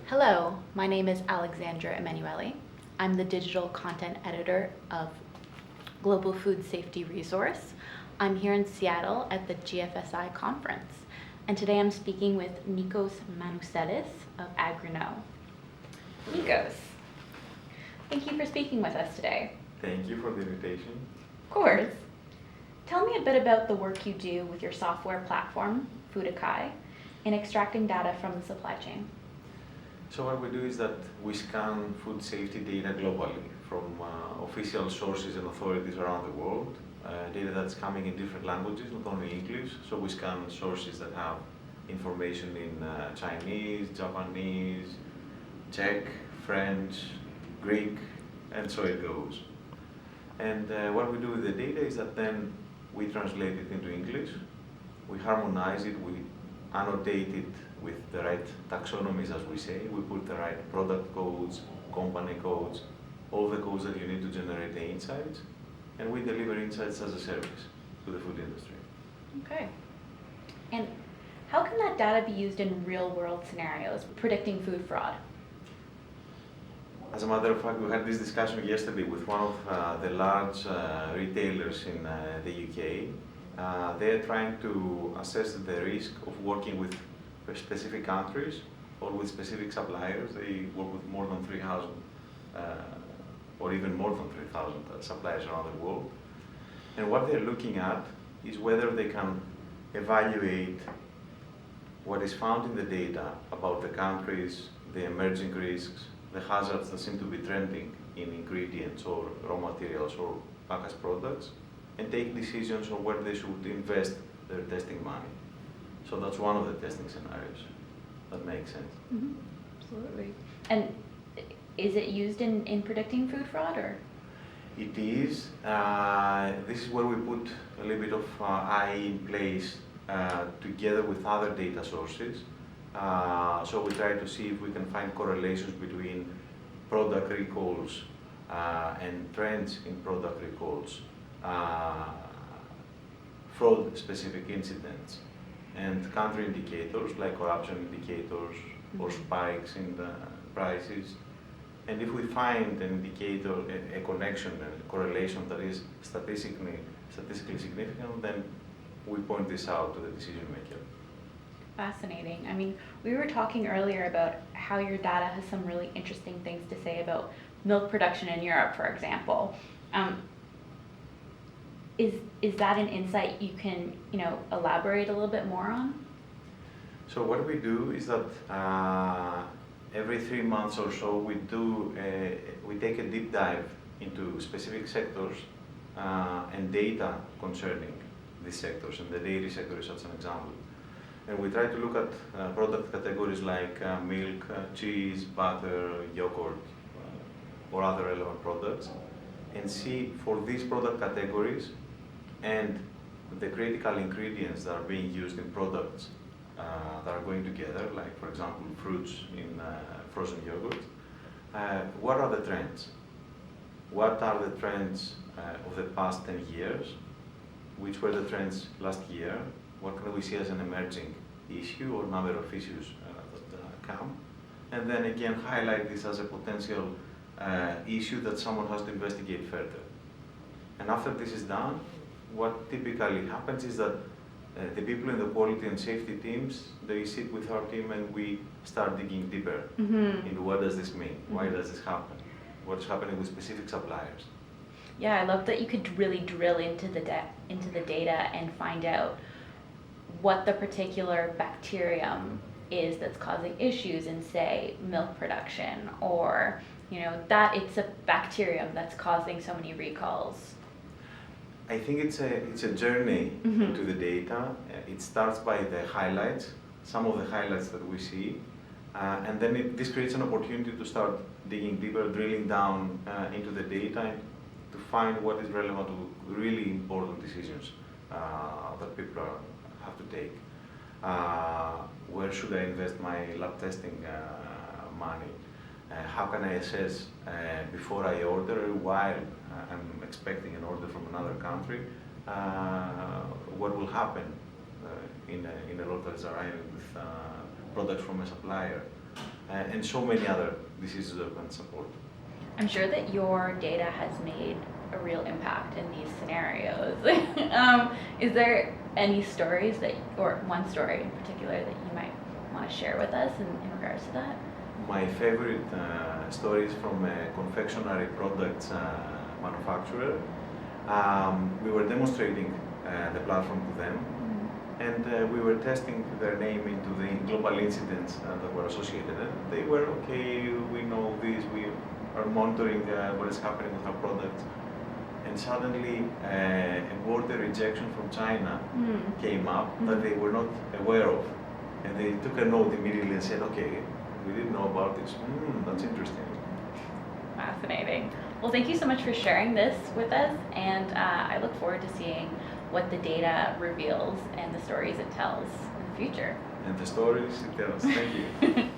Hello, my name is Alexandra Emanuele. I'm the digital content editor of Global Food Safety Resource. I'm here in Seattle at the GFSI conference, and today I'm speaking with Nikos Manouselis of Agrino. Nikos, thank you for speaking with us today. Thank you for the invitation. Of course. Tell me a bit about the work you do with your software platform, Foodakai, in extracting data from the supply chain. So what we do is that we scan food safety data globally from official sources and authorities around the world, data that's coming in different languages, not only English. So we scan sources that have information in Chinese, Japanese, Czech, French, Greek, and so it goes. And what we do with the data is that then we translate it into English, we harmonize it, we annotate it with the right taxonomies, as we say. We put the right product codes, company codes, all the codes that you need to generate the insights, and we deliver insights as a service to the food industry. Okay. And how can that data be used in real-world scenarios, predicting food fraud? As a matter of fact, we had this discussion yesterday with one of the large retailers in the UK. They're trying to assess the risk of working with specific countries or with specific suppliers. They work with more than 3,000 or even more than 3,000 suppliers around the world. And what they're looking at is whether they can evaluate what is found in the data about the countries, the emerging risks, the hazards that seem to be trending in ingredients or raw materials or packaged products, and take decisions on where they should invest their testing money. So that's one of the testing scenarios. That makes sense. Mm-hmm. Absolutely. And is it used in predicting food fraud, or? It is. This is where we put a little bit of AI in place together with other data sources. So we try to see if we can find correlations between product recalls and trends in product recalls, fraud-specific incidents, and country indicators like corruption indicators or spikes in the prices. And if we find an indicator, a connection, a correlation that is statistically significant, then we point this out to the decision maker. Fascinating. I mean, we were talking earlier about how your data has some really interesting things to say about milk production in Europe, for example. Is that an insight you can, elaborate a little bit more on? So what we do is that every 3 months or so we take a deep dive into specific sectors and data concerning these sectors, and the dairy sector is such an example. And we try to look at product categories like milk, cheese, butter, yogurt, or other relevant products, and see for these product categories and the critical ingredients that are being used in products that are going together, like for example fruits in frozen yogurt, what are the trends? What are the trends of the past 10 years? Which were the trends last year? What can we see as an emerging issue or number of issues that come? And then again highlight this as a potential issue that someone has to investigate further. And after this is done, what typically happens is that the people in the quality and safety teams, they sit with our team and we start digging deeper into what does this mean? Why does this happen? What's happening with specific suppliers? Yeah, I love that you could really drill into the data and find out what the particular bacterium is that's causing issues in, say, milk production, or that it's a bacterium that's causing so many recalls. I think it's a journey into the data. It starts by the highlights, some of the highlights that we see, and then this creates an opportunity to start digging deeper, drilling down into the data to find what is relevant to really important decisions that people have to take. Where should I invest my lab testing money? How can I assess before I order, while I'm expecting an order from another country, what will happen in a lot that is arriving with products from a supplier? and so many other diseases that can support. I'm sure that your data has made a real impact in these scenarios. Is there any stories or one story in particular that you might want to share with us in regards to that? My favorite story is from a confectionery products manufacturer. We were demonstrating the platform to them, and we were testing their name into the global incidents that were associated. And they were okay, we know this, we are monitoring what is happening with our products. And suddenly a border rejection from China came up that they were not aware of. And they took a note immediately and said, okay, we didn't know about this. That's interesting. Fascinating. Well, thank you so much for sharing this with us, and I look forward to seeing what the data reveals and the stories it tells in the future. And the stories it tells. Thank you.